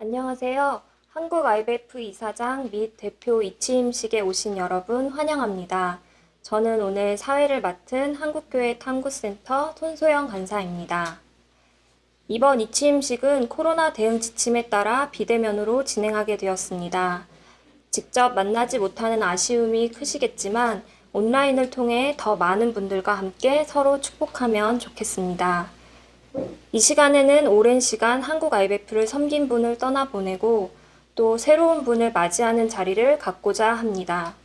안녕하세요. 한국 IBF 이사장 및 대표 이취임식에 오신 여러분 환영합니다. 저는 오늘 사회를 맡은 한국교회 탐구센터 손소영 간사입니다. 이번 이취임식은 코로나 대응 지침에 따라 비대면으로 진행하게 되었습니다. 직접 만나지 못하는 아쉬움이 크시겠지만 온라인을 통해 더 많은 분들과 함께 서로 축복하면 좋겠습니다. 이 시간에는 오랜 시간 한국 IBF를 섬긴 분을 떠나보내고 또 새로운 분을 맞이하는 자리를 갖고자 합니다.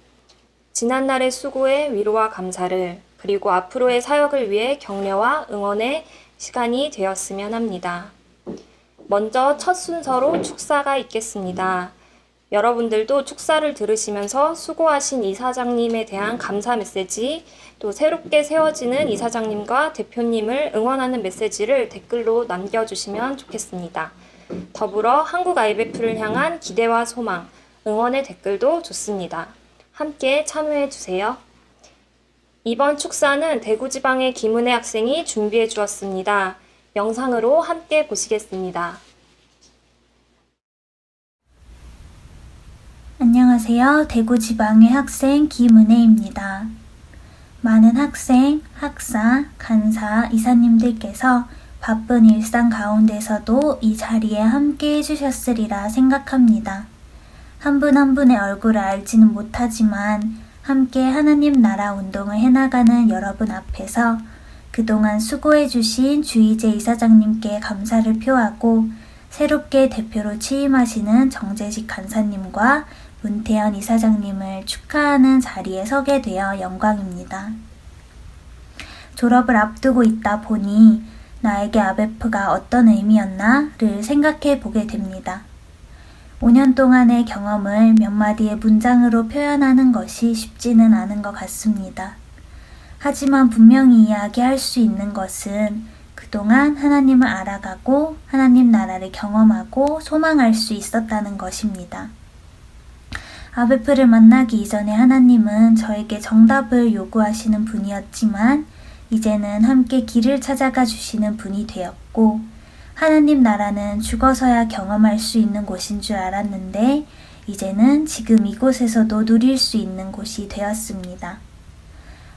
지난날의 수고에 위로와 감사를 그리고 앞으로의 사역을 위해 격려와 응원의 시간이 되었으면 합니다. 먼저 첫 순서로 축사가 있겠습니다. 여러분들도 축사를 들으시면서 수고하신 이사장님에 대한 감사 메시지, 또 새롭게 세워지는 이사장님과 대표님을 응원하는 메시지를 댓글로 남겨주시면 좋겠습니다. 더불어 한국 IBF를 향한 기대와 소망, 응원의 댓글도 좋습니다. 함께 참여해주세요. 이번 축사는 대구지방의 김은혜 학생이 준비해 주었습니다. 영상으로 함께 보시겠습니다. 안녕하세요. 대구지방의 학생 김은혜입니다. 많은 학생, 학사, 간사, 이사님들께서 바쁜 일상 가운데서도 이 자리에 함께 해주셨으리라 생각합니다. 한 분 한 분의 얼굴을 알지는 못하지만 함께 하나님 나라 운동을 해나가는 여러분 앞에서 그동안 수고해주신 주희재 이사장님께 감사를 표하고 새롭게 대표로 취임하시는 정재식 간사님과 문태현 이사장님을 축하하는 자리에 서게 되어 영광입니다. 졸업을 앞두고 있다 보니 나에게 아베프가 어떤 의미였나를 생각해 보게 됩니다. 5년 동안의 경험을 몇 마디의 문장으로 표현하는 것이 쉽지는 않은 것 같습니다. 하지만 분명히 이야기할 수 있는 것은 그동안 하나님을 알아가고 하나님 나라를 경험하고 소망할 수 있었다는 것입니다. 아베프를 만나기 이전에 하나님은 저에게 정답을 요구하시는 분이었지만 이제는 함께 길을 찾아가 주시는 분이 되었고 하나님 나라는 죽어서야 경험할 수 있는 곳인 줄 알았는데 이제는 지금 이곳에서도 누릴 수 있는 곳이 되었습니다.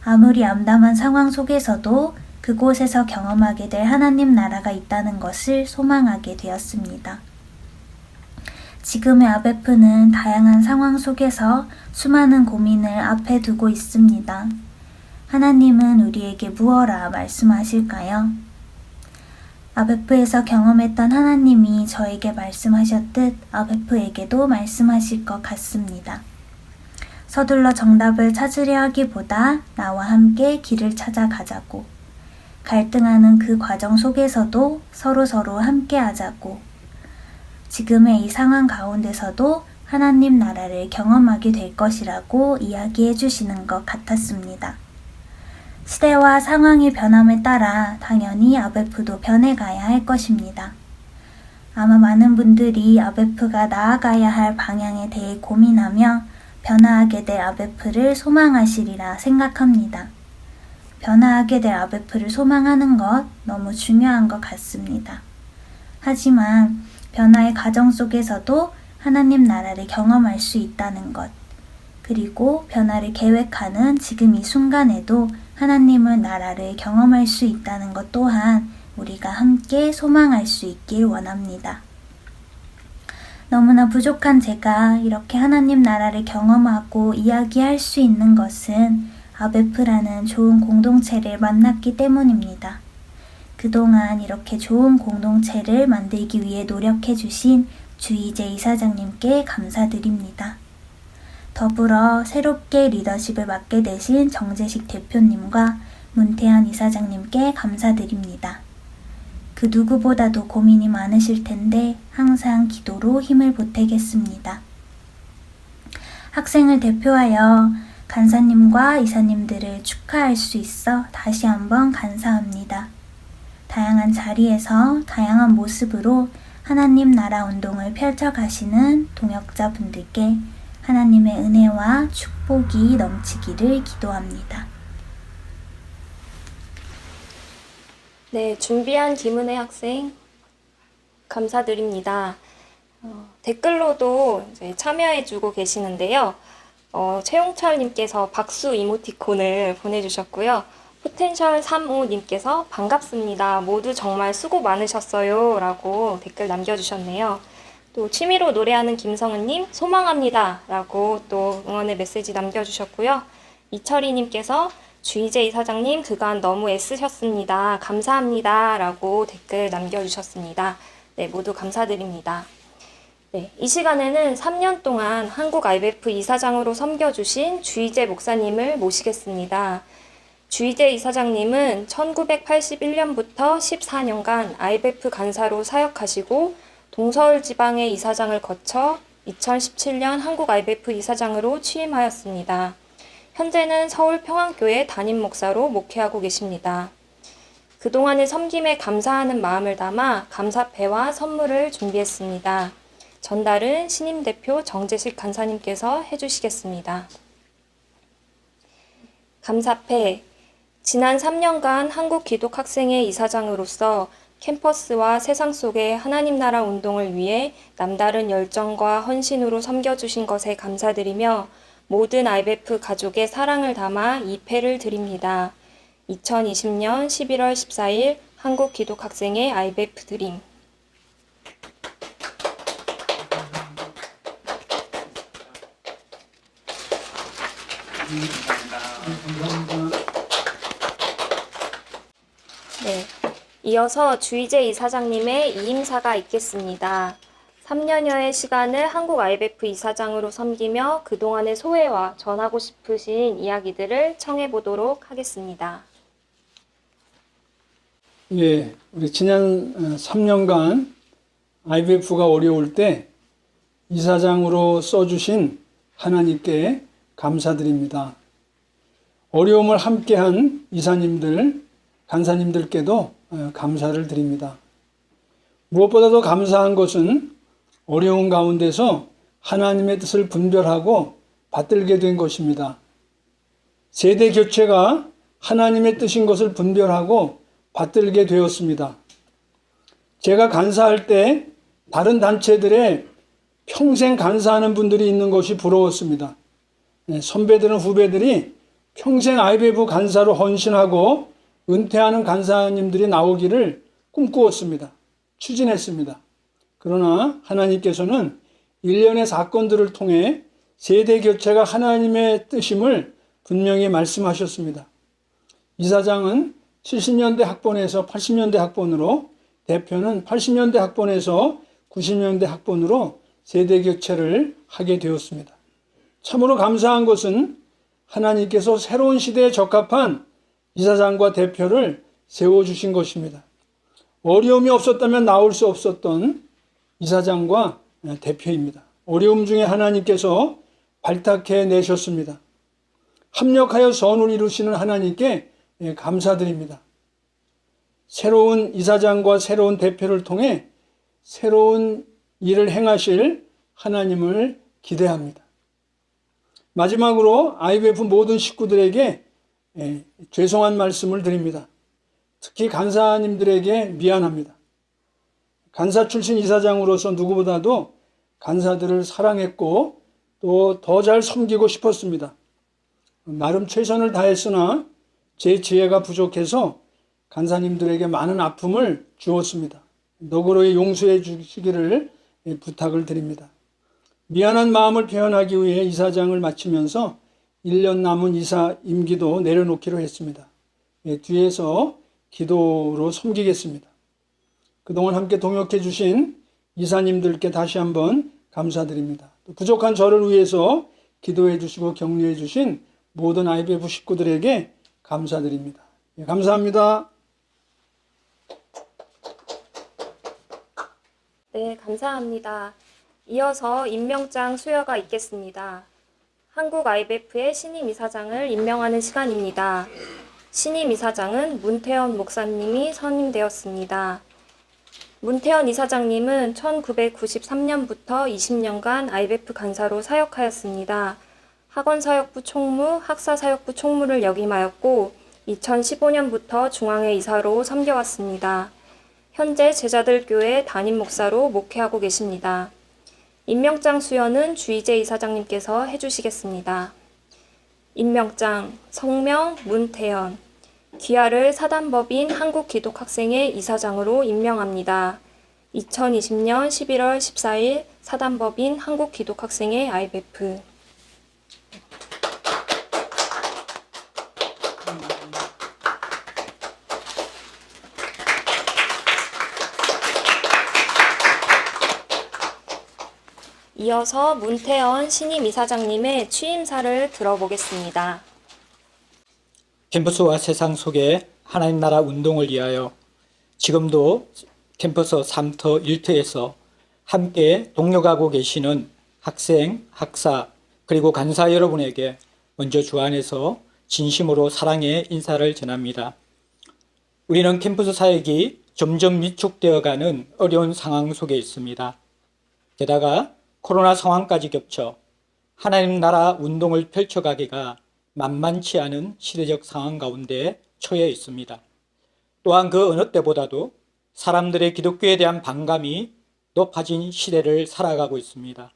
아무리 암담한 상황 속에서도 그곳에서 경험하게 될 하나님 나라가 있다는 것을 소망하게 되었습니다. 지금의 아베프는 다양한 상황 속에서 수많은 고민을 앞에 두고 있습니다. 하나님은 우리에게 무엇라 말씀하실까요? 아베프에서 경험했던 하나님이 저에게 말씀하셨듯 아베프에게도 말씀하실 것 같습니다. 서둘러 정답을 찾으려 하기보다 나와 함께 길을 찾아가자고, 갈등하는 그 과정 속에서도 서로 함께 하자고, 지금의 이 상황 가운데서도 하나님 나라를 경험하게 될 것이라고 이야기해 주시는 것 같았습니다. 시대와 상황의 변함에 따라 당연히 아베프도 변해가야 할 것입니다. 아마 많은 분들이 아베프가 나아가야 할 방향에 대해 고민하며 변화하게 될 아베프를 소망하시리라 생각합니다. 변화하게 될 아베프를 소망하는 것 너무 중요한 것 같습니다. 하지만 변화의 과정 속에서도 하나님 나라를 경험할 수 있다는 것, 그리고 변화를 계획하는 지금 이 순간에도 하나님의 나라를 경험할 수 있다는 것 또한 우리가 함께 소망할 수 있길 원합니다. 너무나 부족한 제가 이렇게 하나님 나라를 경험하고 이야기할 수 있는 것은 아베프라는 좋은 공동체를 만났기 때문입니다. 그동안 이렇게 좋은 공동체를 만들기 위해 노력해 주신 주희재 이사장님께 감사드립니다. 더불어 새롭게 리더십을 맡게 되신 정재식 대표님과 문태현 이사장님께 감사드립니다. 그 누구보다도 고민이 많으실 텐데 항상 기도로 힘을 보태겠습니다. 학생을 대표하여 간사님과 이사님들을 축하할 수 있어 다시 한번 감사합니다. 다양한 자리에서 다양한 모습으로 하나님 나라 운동을 펼쳐가시는 동역자분들께 하나님의 은혜와 축복이 넘치기를 기도합니다. 네, 준비한 김은혜 학생 감사드립니다. 댓글로도 이제 참여해주고 계시는데요. 최용철님께서 박수 이모티콘을 보내주셨고요. 포텐셜 35님께서 반갑습니다. 모두 정말 수고 많으셨어요. 라고 댓글 남겨주셨네요. 또 취미로 노래하는 김성은님 소망합니다. 라고 또 응원의 메시지 남겨주셨고요. 이철희님께서 주희재 이사장님 그간 너무 애쓰셨습니다. 감사합니다. 라고 댓글 남겨주셨습니다. 네, 모두 감사드립니다. 네, 이 시간에는 3년 동안 한국 IBF 이사장으로 섬겨주신 주희재 목사님을 모시겠습니다. 주희재 이사장님은 1981년부터 14년간 IBF 간사로 사역하시고 동서울 지방의 이사장을 거쳐 2017년 한국 IBF 이사장으로 취임하였습니다. 현재는 서울 평안교회 담임 목사로 목회하고 계십니다. 그동안의 섬김에 감사하는 마음을 담아 감사패와 선물을 준비했습니다. 전달은 신임 대표 정재식 간사님께서 해주시겠습니다. 감사패. 지난 3년간 한국기독학생회 이사장으로서 캠퍼스와 세상 속의 하나님 나라 운동을 위해 남다른 열정과 헌신으로 섬겨주신 것에 감사드리며 모든 IBF 가족의 사랑을 담아 이 패를 드립니다. 2020년 11월 14일 한국기독학생회 IBF 드림. 네, 이어서 주희재 이사장님의 이임사가 있겠습니다. 3년여의 시간을 한국 IBF 이사장으로 섬기며 그동안의 소회와 전하고 싶으신 이야기들을 청해보도록 하겠습니다. 예, 우리 지난 3년간 IBF가 어려울 때 이사장으로 써주신 하나님께 감사드립니다. 어려움을 함께한 이사님들, 간사님들께도 감사를 드립니다. 무엇보다도 감사한 것은 어려운 가운데서 하나님의 뜻을 분별하고 받들게 된 것입니다. 세대 교체가 하나님의 뜻인 것을 분별하고 받들게 되었습니다. 제가 간사할 때 다른 단체들에 평생 간사하는 분들이 있는 것이 부러웠습니다. 선배들은 후배들이 평생 IBF 간사로 헌신하고 은퇴하는 간사님들이 나오기를 꿈꾸었습니다. 추진했습니다. 그러나 하나님께서는 일련의 사건들을 통해 세대 교체가 하나님의 뜻임을 분명히 말씀하셨습니다. 이사장은 70년대 학번에서 80년대 학번으로, 대표는 80년대 학번에서 90년대 학번으로 세대 교체를 하게 되었습니다. 참으로 감사한 것은 하나님께서 새로운 시대에 적합한 이사장과 대표를 세워주신 것입니다. 어려움이 없었다면 나올 수 없었던 이사장과 대표입니다. 어려움 중에 하나님께서 발탁해 내셨습니다. 합력하여 선을 이루시는 하나님께 감사드립니다. 새로운 이사장과 새로운 대표를 통해 새로운 일을 행하실 하나님을 기대합니다. 마지막으로 IBF 모든 식구들에게 죄송한 말씀을 드립니다. 특히 간사님들에게 미안합니다. 간사 출신 이사장으로서 누구보다도 간사들을 사랑했고 또 더 잘 섬기고 싶었습니다. 나름 최선을 다했으나 제 지혜가 부족해서 간사님들에게 많은 아픔을 주었습니다. 너그러이 용서해 주시기를 부탁을 드립니다. 미안한 마음을 표현하기 위해 이사장을 마치면서 1년 남은 이사 임기도 내려놓기로 했습니다. 뒤에서 기도로 섬기겠습니다. 그동안 함께 동역해 주신 이사님들께 다시 한번 감사드립니다. 또 부족한 저를 위해서 기도해 주시고 격려해 주신 모든 IBF 식구들에게 감사드립니다. 감사합니다. 네, 감사합니다. 이어서 임명장 수여가 있겠습니다. 한국 IBF의 신임 이사장을 임명하는 시간입니다. 신임 이사장은 문태원 목사님이 선임되었습니다. 문태원 이사장님은 1993년부터 20년간 IBF 간사로 사역하였습니다. 학원사역부 총무, 학사사역부 총무를 역임하였고 2015년부터 중앙회 이사로 섬겨왔습니다. 현재 제자들 교회 담임 목사로 목회하고 계십니다. 임명장 수여는 주희재 이사장님께서 해주시겠습니다. 임명장 성명 문태현, 귀하를 사단법인 한국기독학생회 이사장으로 임명합니다. 2020년 11월 14일 사단법인 한국기독학생회 IBF. 이어서 문태현 신임 이사장님의 취임사를 들어보겠습니다. 캠퍼스와 세상 속에 하나님 나라 운동을 위하여 지금도 캠퍼스 3터 1터에서 함께 동력하고 계시는 학생, 학사, 그리고 간사 여러분에게 먼저 주 안에서 진심으로 사랑의 인사를 전합니다. 우리는 캠퍼스 사역이 점점 위축되어가는 어려운 상황 속에 있습니다. 게다가 코로나 상황까지 겹쳐 하나님 나라 운동을 펼쳐가기가 만만치 않은 시대적 상황 가운데 처해 있습니다. 또한 그 어느 때보다도 사람들의 기독교에 대한 반감이 높아진 시대를 살아가고 있습니다.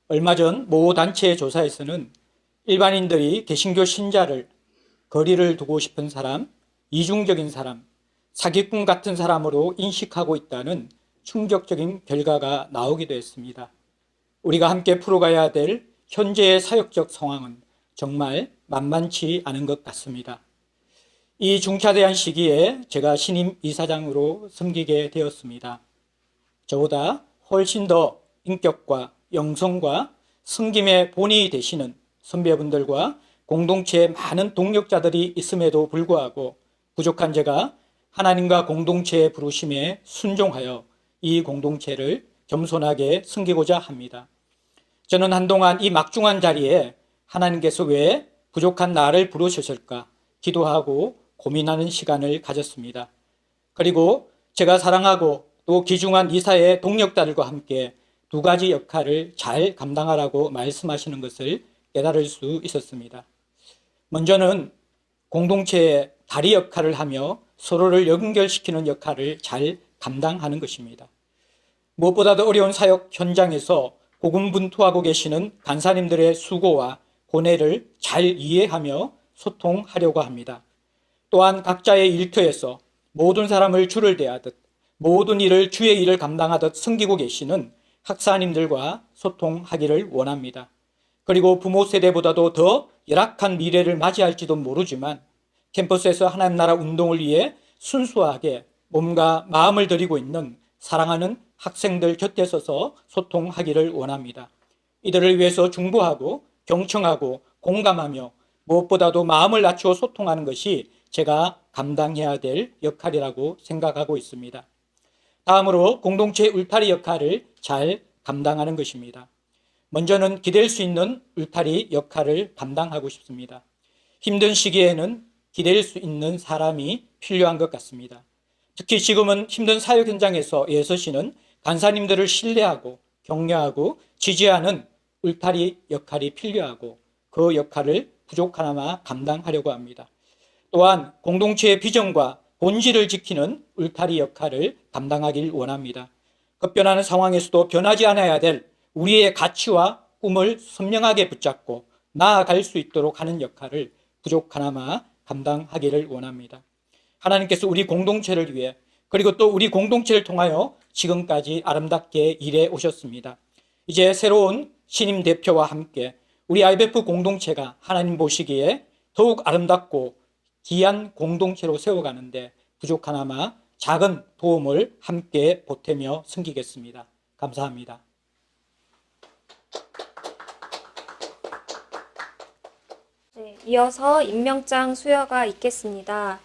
얼마 전 모 단체의 조사에서는 일반인들이 개신교 신자를 거리를 두고 싶은 사람, 이중적인 사람, 사기꾼 같은 사람으로 인식하고 있다는 충격적인 결과가 나오기도 했습니다. 우리가 함께 풀어가야 될 현재의 사역적 상황은 정말 만만치 않은 것 같습니다. 이 중차대한 시기에 제가 신임 이사장으로 섬기게 되었습니다. 저보다 훨씬 더 인격과 영성과 섬김의 본이 되시는 선배분들과 공동체에 많은 동력자들이 있음에도 불구하고 부족한 제가 하나님과 공동체의 부르심에 순종하여 이 공동체를 겸손하게 섬기고자 합니다. 저는 한동안 이 막중한 자리에 하나님께서 왜 부족한 나를 부르셨을까 기도하고 고민하는 시간을 가졌습니다. 그리고 제가 사랑하고 또 귀중한 이사의 동력자들과 함께 두 가지 역할을 잘 감당하라고 말씀하시는 것을 깨달을 수 있었습니다. 먼저는 공동체의 다리 역할을 하며 서로를 연결시키는 역할을 잘 감당하는 것입니다. 무엇보다도 어려운 사역 현장에서 고군분투하고 계시는 간사님들의 수고와 고뇌를 잘 이해하며 소통하려고 합니다. 또한 각자의 일터에서 모든 사람을 주를 대하듯 모든 일을 주의 일을 감당하듯 섬기고 계시는 학사님들과 소통하기를 원합니다. 그리고 부모 세대보다도 더 열악한 미래를 맞이할지도 모르지만 캠퍼스에서 하나님 나라 운동을 위해 순수하게 몸과 마음을 들이고 있는 사랑하는 학생들 곁에 서서 소통하기를 원합니다. 이들을 위해서 중보하고 경청하고 공감하며 무엇보다도 마음을 낮추어 소통하는 것이 제가 감당해야 될 역할이라고 생각하고 있습니다. 다음으로 공동체 울타리 역할을 잘 감당하는 것입니다. 먼저는 기댈 수 있는 울타리 역할을 감당하고 싶습니다. 힘든 시기에는 기댈 수 있는 사람이 필요한 것 같습니다. 특히 지금은 힘든 사역 현장에서 애서시는 간사님들을 신뢰하고 격려하고 지지하는 울타리 역할이 필요하고 그 역할을 부족하나마 감당하려고 합니다. 또한 공동체의 비전과 본질을 지키는 울타리 역할을 감당하길 원합니다. 급변하는 상황에서도 변하지 않아야 될 우리의 가치와 꿈을 선명하게 붙잡고 나아갈 수 있도록 하는 역할을 부족하나마 감당하기를 원합니다. 하나님께서 우리 공동체를 위해 그리고 또 우리 공동체를 통하여 지금까지 아름답게 일해 오셨습니다. 이제 새로운 신임 대표와 함께 우리 IBF 공동체가 하나님 보시기에 더욱 아름답고 귀한 공동체로 세워가는데 부족하나마 작은 도움을 함께 보태며 섬기겠습니다. 감사합니다. 네, 이어서 임명장 수여가 있겠습니다.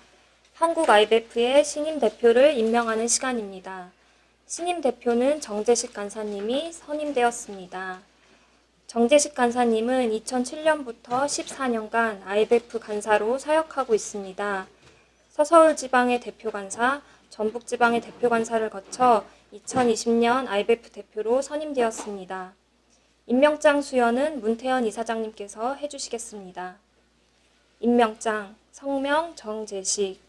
한국 IBF의 신임 대표를 임명하는 시간입니다. 신임 대표는 정재식 간사님이 선임되었습니다. 정재식 간사님은 2007년부터 14년간 IBF 간사로 사역하고 있습니다. 서서울 지방의 대표 간사, 전북 지방의 대표 간사를 거쳐 2020년 IBF 대표로 선임되었습니다. 임명장 수여는 문태현 이사장님께서 해주시겠습니다. 임명장 성명 정재식,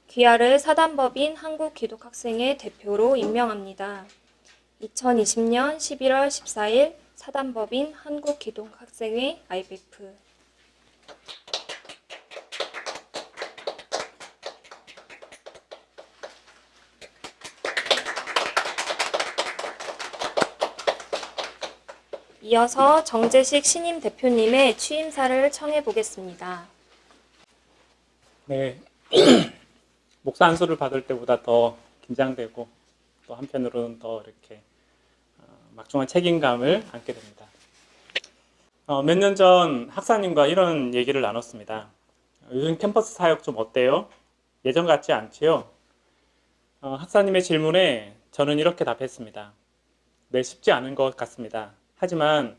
귀하를 사단법인 한국기독학생회 대표로 임명합니다. 2020년 11월 14일 사단법인 한국기독학생회 IBF. 이어서 정재식 신임 대표님의 취임사를 청해 보겠습니다. 네, 목사 안수를 받을 때보다 더 긴장되고 또 한편으로는 더 이렇게 막중한 책임감을 안게 됩니다. 몇 년 전 학사님과 이런 얘기를 나눴습니다. 요즘 캠퍼스 사역 좀 어때요? 예전 같지 않지요? 학사님의 질문에 저는 이렇게 답했습니다. 네, 쉽지 않은 것 같습니다. 하지만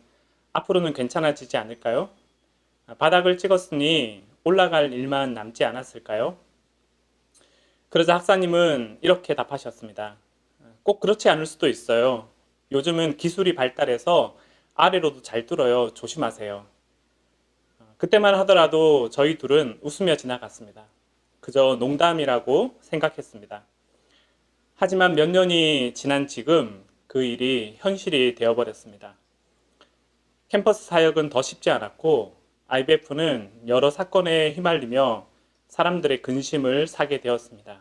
앞으로는 괜찮아지지 않을까요? 바닥을 찍었으니 올라갈 일만 남지 않았을까요? 그러자 학사님은 이렇게 답하셨습니다. 꼭 그렇지 않을 수도 있어요. 요즘은 기술이 발달해서 아래로도 잘 뚫어요. 조심하세요. 그때만 하더라도 저희 둘은 웃으며 지나갔습니다. 그저 농담이라고 생각했습니다. 하지만 몇 년이 지난 지금 그 일이 현실이 되어버렸습니다. 캠퍼스 사역은 더 쉽지 않았고 IBF는 여러 사건에 휘말리며 사람들의 근심을 사게 되었습니다.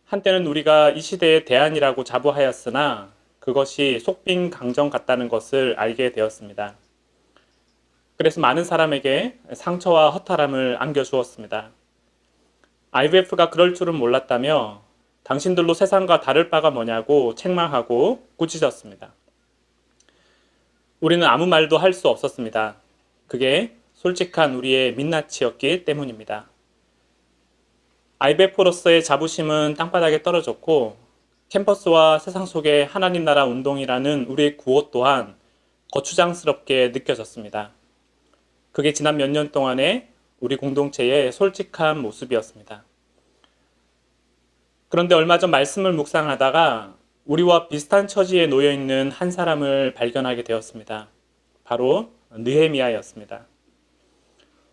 한때는 우리가 이 시대의 대안이라고 자부하였으나 그것이 속빈 강정 같다는 것을 알게 되었습니다. 그래서 많은 사람에게 상처와 허탈함을 안겨주었습니다. IBF가 그럴 줄은 몰랐다며 당신들로 세상과 다를 바가 뭐냐고 책망하고 꾸짖었습니다. 우리는 아무 말도 할 수 없었습니다. 그게 솔직한 우리의 민낯이었기 때문입니다. IBF로서의 자부심은 땅바닥에 떨어졌고 캠퍼스와 세상 속의 하나님 나라 운동이라는 우리의 구호 또한 거추장스럽게 느껴졌습니다. 그게 지난 몇 년 동안의 우리 공동체의 솔직한 모습이었습니다. 그런데 얼마 전 말씀을 묵상하다가 우리와 비슷한 처지에 놓여 있는 한 사람을 발견하게 되었습니다. 바로 느헤미야였습니다.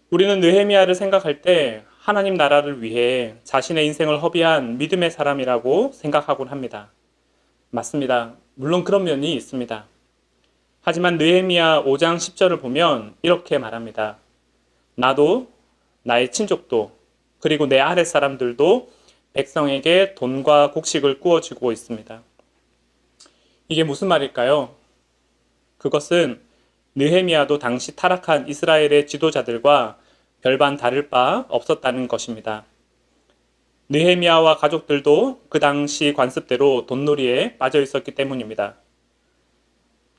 우리는 느헤미야를 생각할 때 하나님 나라를 위해 자신의 인생을 허비한 믿음의 사람이라고 생각하곤 합니다. 맞습니다. 물론 그런 면이 있습니다. 하지만 느헤미야 5장 10절을 보면 이렇게 말합니다. 나도 나의 친족도 그리고 내 아랫 사람들도 백성에게 돈과 곡식을 구워주고 있습니다. 이게 무슨 말일까요? 그것은 느헤미야도 당시 타락한 이스라엘의 지도자들과 별반 다를 바 없었다는 것입니다. 느헤미야와 가족들도 그 당시 관습대로 돈놀이에 빠져 있었기 때문입니다.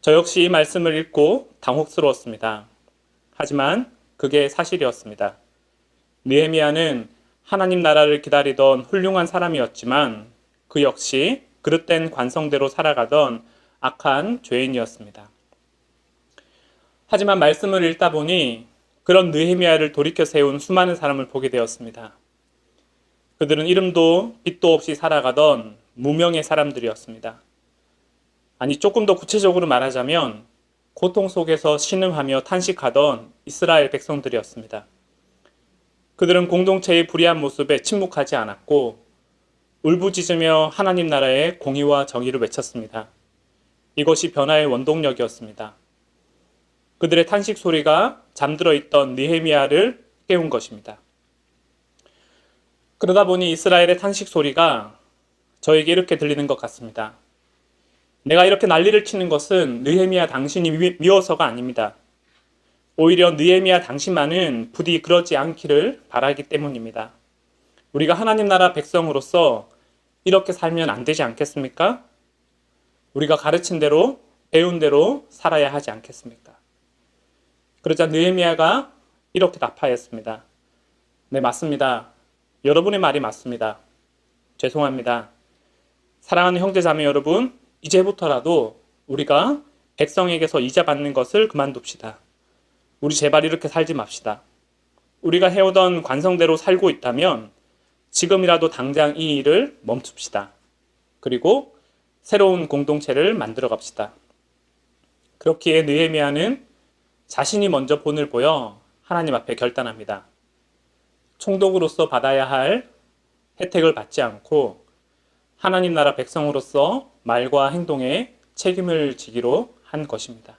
저 역시 이 말씀을 읽고 당혹스러웠습니다. 하지만 그게 사실이었습니다. 느헤미야는 하나님 나라를 기다리던 훌륭한 사람이었지만 그 역시 그릇된 관성대로 살아가던 악한 죄인이었습니다. 하지만 말씀을 읽다 보니 그런 느헤미야를 돌이켜 세운 수많은 사람을 보게 되었습니다. 그들은 이름도 빛도 없이 살아가던 무명의 사람들이었습니다. 아니, 조금 더 구체적으로 말하자면 고통 속에서 신음하며 탄식하던 이스라엘 백성들이었습니다. 그들은 공동체의 불의한 모습에 침묵하지 않았고 울부짖으며 하나님 나라의 공의와 정의를 외쳤습니다. 이것이 변화의 원동력이었습니다. 그들의 탄식 소리가 잠들어 있던 느헤미야를 깨운 것입니다. 그러다 보니 이스라엘의 탄식 소리가 저에게 이렇게 들리는 것 같습니다. 내가 이렇게 난리를 치는 것은 느헤미야 당신이 미워서가 아닙니다. 오히려 느헤미야 당신만은 부디 그러지 않기를 바라기 때문입니다. 우리가 하나님 나라 백성으로서 이렇게 살면 안 되지 않겠습니까? 우리가 가르친 대로, 배운 대로 살아야 하지 않겠습니까? 그러자 느헤미야가 이렇게 답하였습니다. 네, 맞습니다. 여러분의 말이 맞습니다. 죄송합니다. 사랑하는 형제자매 여러분, 이제부터라도 우리가 백성에게서 이자 받는 것을 그만둡시다. 우리 제발 이렇게 살지 맙시다. 우리가 해오던 관성대로 살고 있다면 지금이라도 당장 이 일을 멈춥시다. 그리고 새로운 공동체를 만들어 갑시다. 그렇기에 느헤미야는 자신이 먼저 본을 보여 하나님 앞에 결단합니다. 총독으로서 받아야 할 혜택을 받지 않고 하나님 나라 백성으로서 말과 행동에 책임을 지기로 한 것입니다.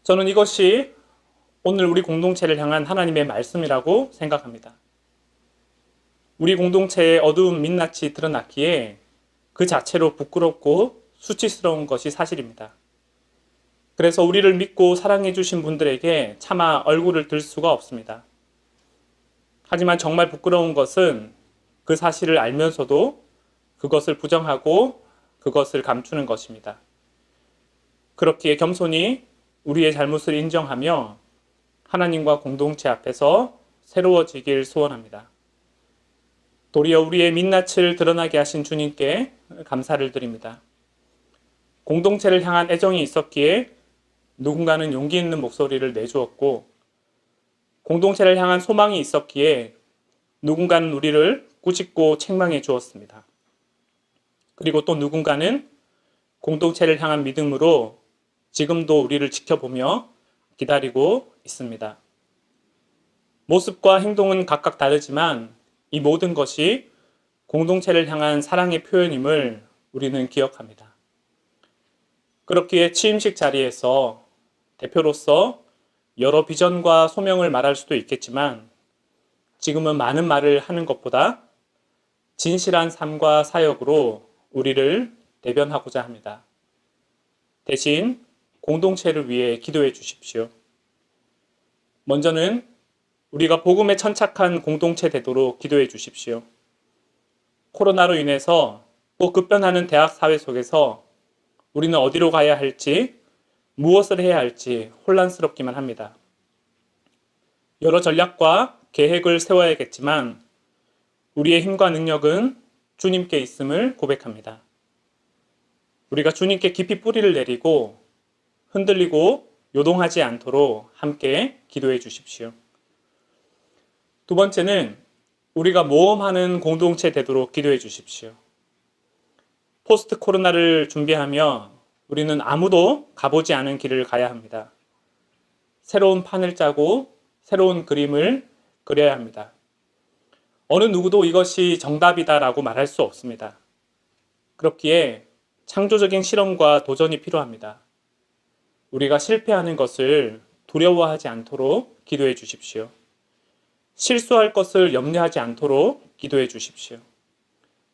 저는 이것이 오늘 우리 공동체를 향한 하나님의 말씀이라고 생각합니다. 우리 공동체의 어두운 민낯이 드러났기에 그 자체로 부끄럽고 수치스러운 것이 사실입니다. 그래서 우리를 믿고 사랑해 주신 분들에게 차마 얼굴을 들 수가 없습니다. 하지만 정말 부끄러운 것은 그 사실을 알면서도 그것을 부정하고 그것을 감추는 것입니다. 그렇기에 겸손히 우리의 잘못을 인정하며 하나님과 공동체 앞에서 새로워지길 소원합니다. 도리어 우리의 민낯을 드러나게 하신 주님께 감사를 드립니다. 공동체를 향한 애정이 있었기에 누군가는 용기 있는 목소리를 내주었고, 공동체를 향한 소망이 있었기에 누군가는 우리를 꾸짖고 책망해 주었습니다. 그리고 또 누군가는 공동체를 향한 믿음으로 지금도 우리를 지켜보며 기다리고 있습니다. 모습과 행동은 각각 다르지만 이 모든 것이 공동체를 향한 사랑의 표현임을 우리는 기억합니다. 그렇기에 취임식 자리에서 대표로서 여러 비전과 소명을 말할 수도 있겠지만 지금은 많은 말을 하는 것보다 진실한 삶과 사역으로 우리를 대변하고자 합니다. 대신 공동체를 위해 기도해 주십시오. 먼저는 우리가 복음에 천착한 공동체 되도록 기도해 주십시오. 코로나로 인해서 또 급변하는 대학 사회 속에서 우리는 어디로 가야 할지, 무엇을 해야 할지 혼란스럽기만 합니다. 여러 전략과 계획을 세워야겠지만 우리의 힘과 능력은 주님께 있음을 고백합니다. 우리가 주님께 깊이 뿌리를 내리고 흔들리고 요동하지 않도록 함께 기도해 주십시오. 두 번째는 우리가 모험하는 공동체 되도록 기도해 주십시오. 포스트 코로나를 준비하며 우리는 아무도 가보지 않은 길을 가야 합니다. 새로운 판을 짜고 새로운 그림을 그려야 합니다. 어느 누구도 이것이 정답이다라고 말할 수 없습니다. 그렇기에 창조적인 실험과 도전이 필요합니다. 우리가 실패하는 것을 두려워하지 않도록 기도해 주십시오. 실수할 것을 염려하지 않도록 기도해 주십시오.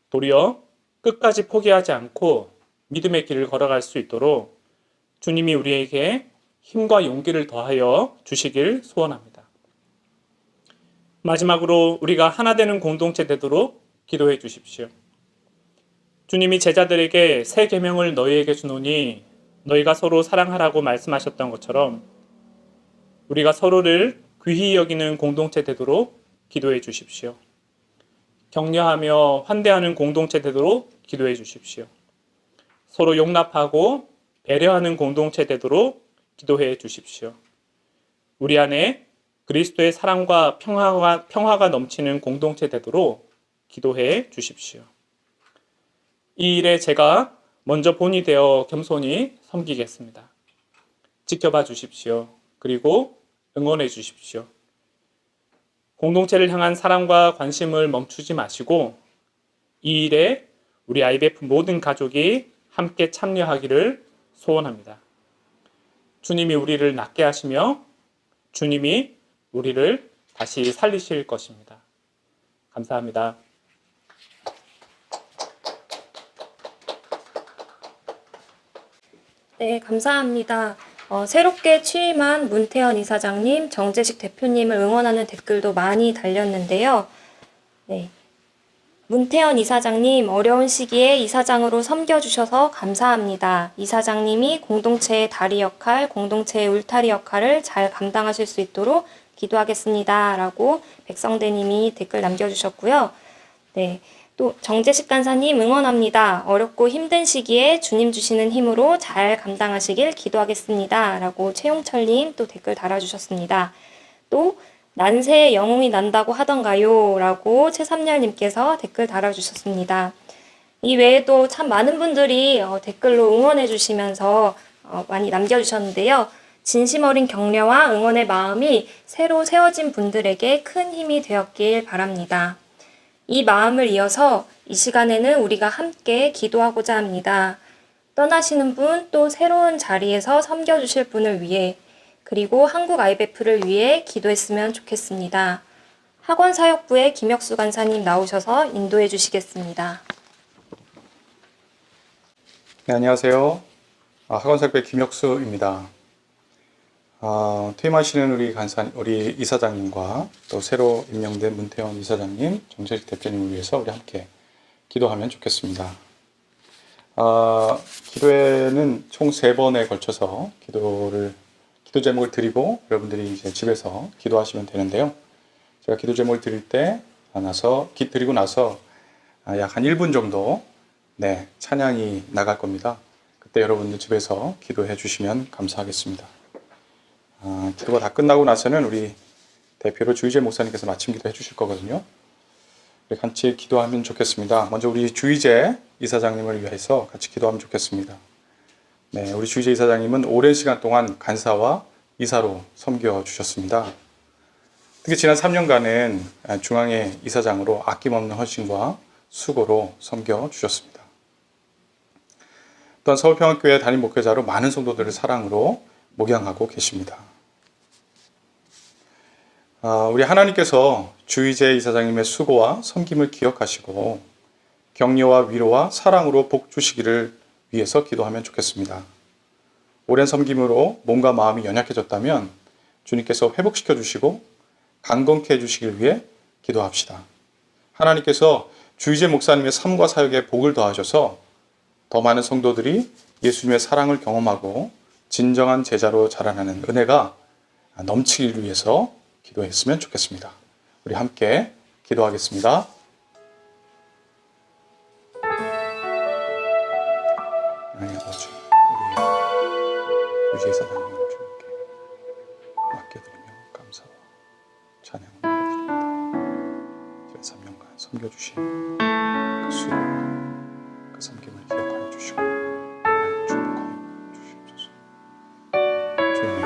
도리어 끝까지 포기하지 않고 믿음의 길을 걸어갈 수 있도록 주님이 우리에게 힘과 용기를 더하여 주시길 소원합니다. 마지막으로 우리가 하나 되는 공동체 되도록 기도해 주십시오. 주님이 제자들에게 새 계명을 너희에게 주노니 너희가 서로 사랑하라고 말씀하셨던 것처럼 우리가 서로를 귀히 여기는 공동체 되도록 기도해 주십시오. 격려하며 환대하는 공동체 되도록 기도해 주십시오. 서로 용납하고 배려하는 공동체 되도록 기도해 주십시오. 우리 안에 그리스도의 사랑과 평화가 넘치는 공동체 되도록 기도해 주십시오. 이 일에 제가 먼저 본이 되어 겸손히 섬기겠습니다. 지켜봐 주십시오. 그리고 응원해 주십시오. 공동체를 향한 사랑과 관심을 멈추지 마시고 이 일에 우리 IBF 모든 가족이 함께 참여하기를 소원합니다. 주님이 우리를 낫게 하시며 주님이 우리를 다시 살리실 것입니다. 감사합니다. 네, 감사합니다. 새롭게 취임한 문태현 이사장님, 정재식 대표님을 응원하는 댓글도 많이 달렸는데요. 네. 문태현 이사장님, 어려운 시기에 이사장으로 섬겨주셔서 감사합니다. 이사장님이 공동체의 다리 역할, 공동체의 울타리 역할을 잘 감당하실 수 있도록 기도하겠습니다. 라고 백성대님이 댓글 남겨주셨고요. 네. 또 정재식 간사님 응원합니다. 어렵고 힘든 시기에 주님 주시는 힘으로 잘 감당하시길 기도하겠습니다. 라고 최용철님 또 댓글 달아주셨습니다. 또 난세에 영웅이 난다고 하던가요? 라고 최삼열님께서 댓글 달아주셨습니다. 이 외에도 참 많은 분들이 댓글로 응원해 주시면서 많이 남겨주셨는데요. 진심 어린 격려와 응원의 마음이 새로 세워진 분들에게 큰 힘이 되었길 바랍니다. 이 마음을 이어서 이 시간에는 우리가 함께 기도하고자 합니다. 떠나시는 분, 또 새로운 자리에서 섬겨주실 분을 위해, 그리고 한국 IBF를 위해 기도했으면 좋겠습니다. 학원사역부의 김혁수 간사님 나오셔서 인도해 주시겠습니다. 네, 안녕하세요. 학원사역부의 김혁수입니다. 퇴임하시는 우리 이사장님과 또 새로 임명된 문태원 이사장님, 정재식 대표님을 위해서 우리 함께 기도하면 좋겠습니다. 기도회는 총 3번에 걸쳐서 기도 제목을 드리고 여러분들이 이제 집에서 기도하시면 되는데요. 제가 기도 제목을 드리고 나서 약 한 1분 정도 찬양이 나갈 겁니다. 그때 여러분들 집에서 기도해 주시면 감사하겠습니다. 기도가 다 끝나고 나서는 우리 대표로 주의재 목사님께서 마침 기도해 주실 거거든요. 우리 같이 기도하면 좋겠습니다. 먼저 우리 주의재 이사장님을 위해서 같이 기도하면 좋겠습니다. 네, 우리 주의재 이사장님은 오랜 시간 동안 간사와 이사로 섬겨 주셨습니다. 특히 지난 3년간은 중앙회 이사장으로 아낌없는 헌신과 수고로 섬겨 주셨습니다. 또한 서울평화교회 담임 목회자로 많은 성도들을 사랑으로 목양하고 계십니다. 우리 하나님께서 주의재 이사장님의 수고와 섬김을 기억하시고 격려와 위로와 사랑으로 복 주시기를 위해서 기도하면 좋겠습니다. 오랜 섬김으로 몸과 마음이 연약해졌다면 주님께서 회복시켜 주시고 강건케 해주시길 위해 기도합시다. 하나님께서 주의재 목사님의 삶과 사역에 복을 더하셔서 더 많은 성도들이 예수님의 사랑을 경험하고 진정한 제자로 자라나는 은혜가 넘치기를 위해서 기도했으면 좋겠습니다. 우리 함께 기도하겠습니다. 하나님 아버지, 우리 주의재 사장님을 주님께 맡겨드리며 감사와 찬양을 올려드립니다. 지난 3년간 섬겨주신 그 수고, 그 섬김을 기억하여 주시고 하나님 축복하여 주시옵소서. 주님의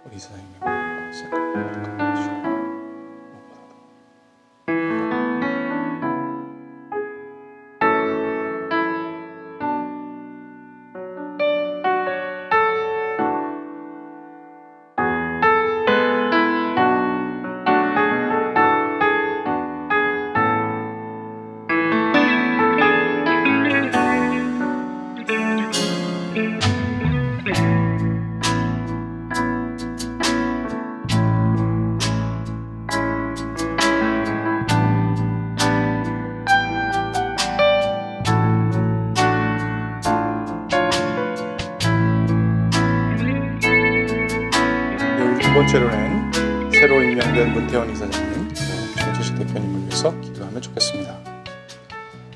우리 이사장님의 마음과 생각을 가득하게 하시고 무엇보다도 두 번째로는 새로 임명된 문태원 이사장님, 정재식 대표님을 위해서 기도하면 좋겠습니다.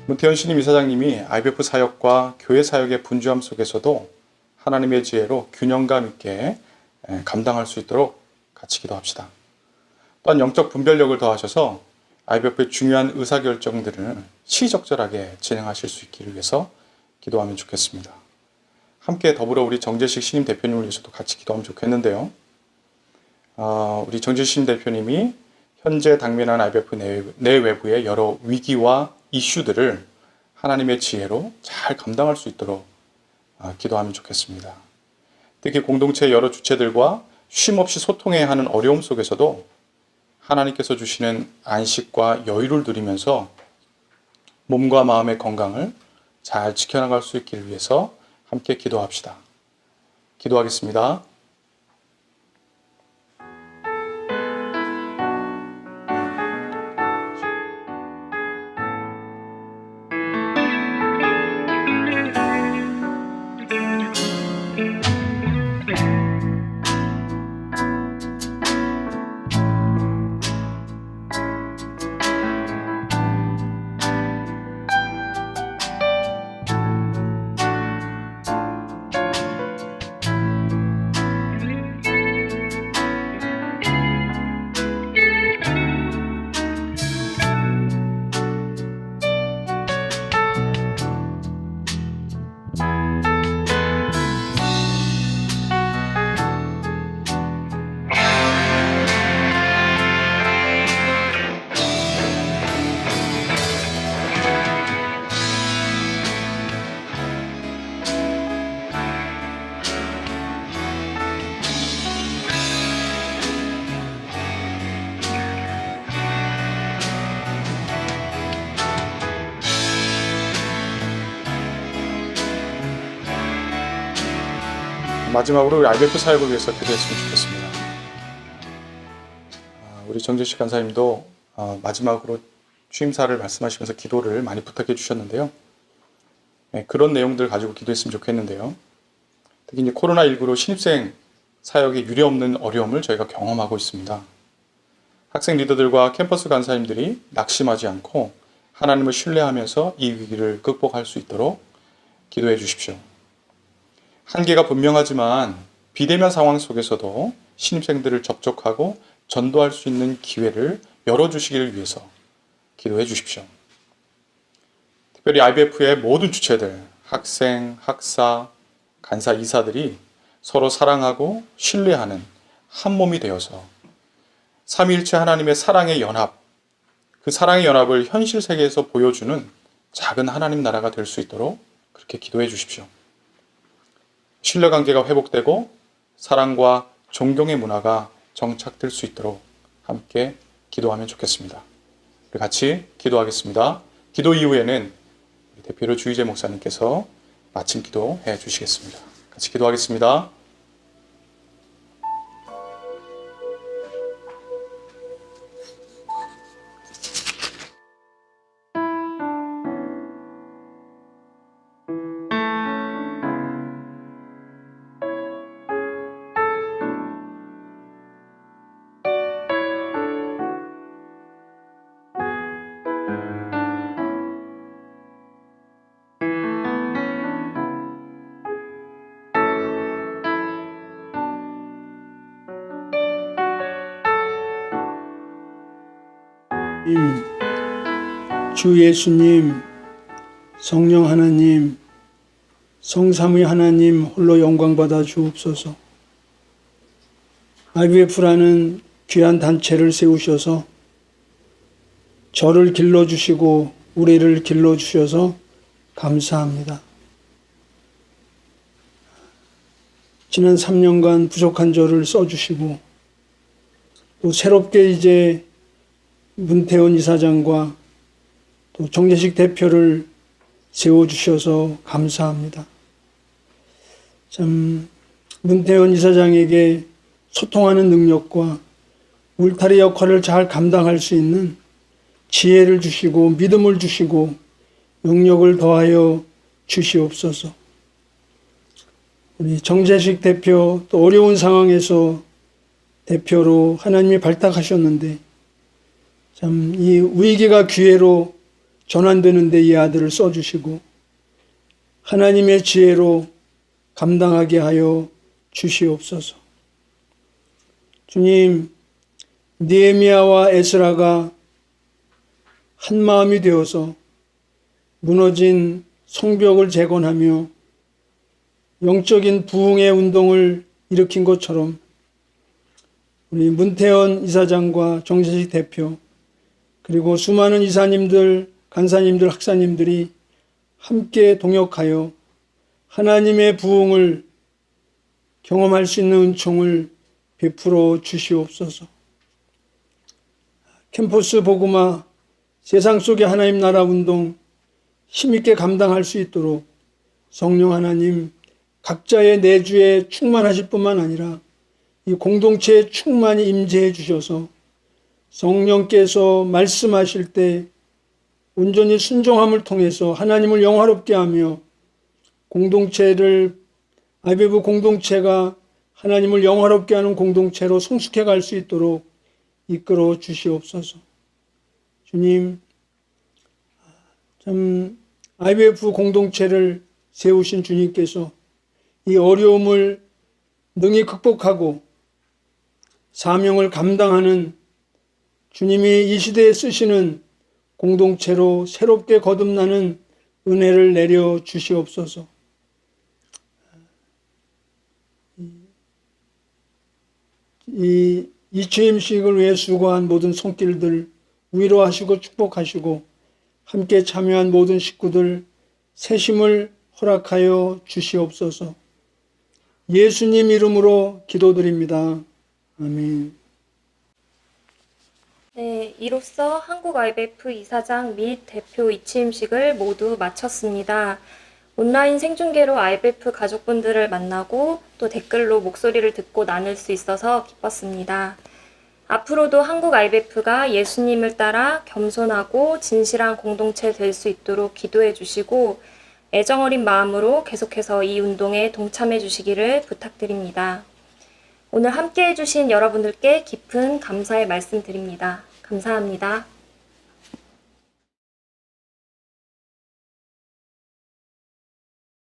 문태원 신임 이사장님이 IBF 사역과 교회 사역의 분주함 속에서도 하나님의 지혜로 균형감 있게 감당할 수 있도록 같이 기도합시다. 또한 영적 분별력을 더하셔서 IBF의 중요한 의사결정들을 시적절하게 진행하실 수 있기를 위해서 기도하면 좋겠습니다. 함께 더불어 우리 정재식 신임 대표님을 위해서도 같이 기도하면 좋겠는데요. 우리 정재식 대표님이 현재 당면한 IBF 내외부의 여러 위기와 이슈들을 하나님의 지혜로 잘 감당할 수 있도록 기도하면 좋겠습니다. 특히 공동체의 여러 주체들과 쉼없이 소통해야 하는 어려움 속에서도 하나님께서 주시는 안식과 여유를 누리면서 몸과 마음의 건강을 잘 지켜나갈 수 있기를 위해서 함께 기도합시다. 기도하겠습니다. 마지막으로 우리 IBF 사역을 위해서 기도했으면 좋겠습니다. 우리 정재식 간사님도 마지막으로 취임사를 말씀하시면서 기도를 많이 부탁해 주셨는데요. 그런 내용들 가지고 기도했으면 좋겠는데요. 특히 이제 코로나19로 신입생 사역에 유례없는 어려움을 저희가 경험하고 있습니다. 학생 리더들과 캠퍼스 간사님들이 낙심하지 않고 하나님을 신뢰하면서 이 위기를 극복할 수 있도록 기도해 주십시오. 한계가 분명하지만 비대면 상황 속에서도 신입생들을 접촉하고 전도할 수 있는 기회를 열어주시기를 위해서 기도해 주십시오. 특별히 IBF의 모든 주체들, 학생, 학사, 간사, 이사들이 서로 사랑하고 신뢰하는 한 몸이 되어서 삼위일체 하나님의 사랑의 연합, 그 사랑의 연합을 현실 세계에서 보여주는 작은 하나님 나라가 될 수 있도록 그렇게 기도해 주십시오. 신뢰관계가 회복되고 사랑과 존경의 문화가 정착될 수 있도록 함께 기도하면 좋겠습니다. 우리 같이 기도하겠습니다. 기도 이후에는 대표로 주의재 목사님께서 마침 기도해 주시겠습니다. 같이 기도하겠습니다. 주 예수님, 성령 하나님, 성삼위 하나님 홀로 영광받아 주옵소서. IBF라는 귀한 단체를 세우셔서 저를 길러주시고 우리를 길러주셔서 감사합니다. 지난 3년간 부족한 저를 써주시고 또 새롭게 이제 문태원 이사장과 또 정재식 대표를 세워주셔서 감사합니다. 참 문태원 이사장에게 소통하는 능력과 울타리 역할을 잘 감당할 수 있는 지혜를 주시고 믿음을 주시고 영역을 더하여 주시옵소서. 우리 정재식 대표 또 어려운 상황에서 대표로 하나님이 발탁하셨는데 참 이 위기가 기회로 전환되는데 이 아들을 써주시고 하나님의 지혜로 감당하게 하여 주시옵소서. 주님, 느헤미야와 에스라가 한 마음이 되어서 무너진 성벽을 재건하며 영적인 부흥의 운동을 일으킨 것처럼 우리 문태원 이사장과 정재식 대표 그리고 수많은 이사님들, 간사님들, 학사님들이 함께 동역하여 하나님의 부흥을 경험할 수 있는 은총을 베풀어 주시옵소서. 캠퍼스 복음화, 세상 속의 하나님 나라 운동 힘있게 감당할 수 있도록 성령 하나님 각자의 내주에 충만하실 뿐만 아니라 이 공동체에 충만히 임재해 주셔서 성령께서 말씀하실 때 온전히 순종함을 통해서 하나님을 영화롭게 하며 공동체를 IBF 공동체가 하나님을 영화롭게 하는 공동체로 성숙해 갈 수 있도록 이끌어 주시옵소서. 주님, 참 IBF 공동체를 세우신 주님께서 이 어려움을 능히 극복하고 사명을 감당하는 주님이 이 시대에 쓰시는 공동체로 새롭게 거듭나는 은혜를 내려 주시옵소서. 이 취임식을 위해 수고한 모든 손길들 위로하시고 축복하시고 함께 참여한 모든 식구들 새심을 허락하여 주시옵소서. 예수님 이름으로 기도드립니다. 아멘. 네, 이로써 한국 IBF 이사장 및 대표 이취임식을 모두 마쳤습니다. 온라인 생중계로 IBF 가족분들을 만나고 또 댓글로 목소리를 듣고 나눌 수 있어서 기뻤습니다. 앞으로도 한국 IBF가 예수님을 따라 겸손하고 진실한 공동체 될 수 있도록 기도해 주시고 애정어린 마음으로 계속해서 이 운동에 동참해 주시기를 부탁드립니다. 오늘 함께 해주신 여러분들께 깊은 감사의 말씀 드립니다. 감사합니다.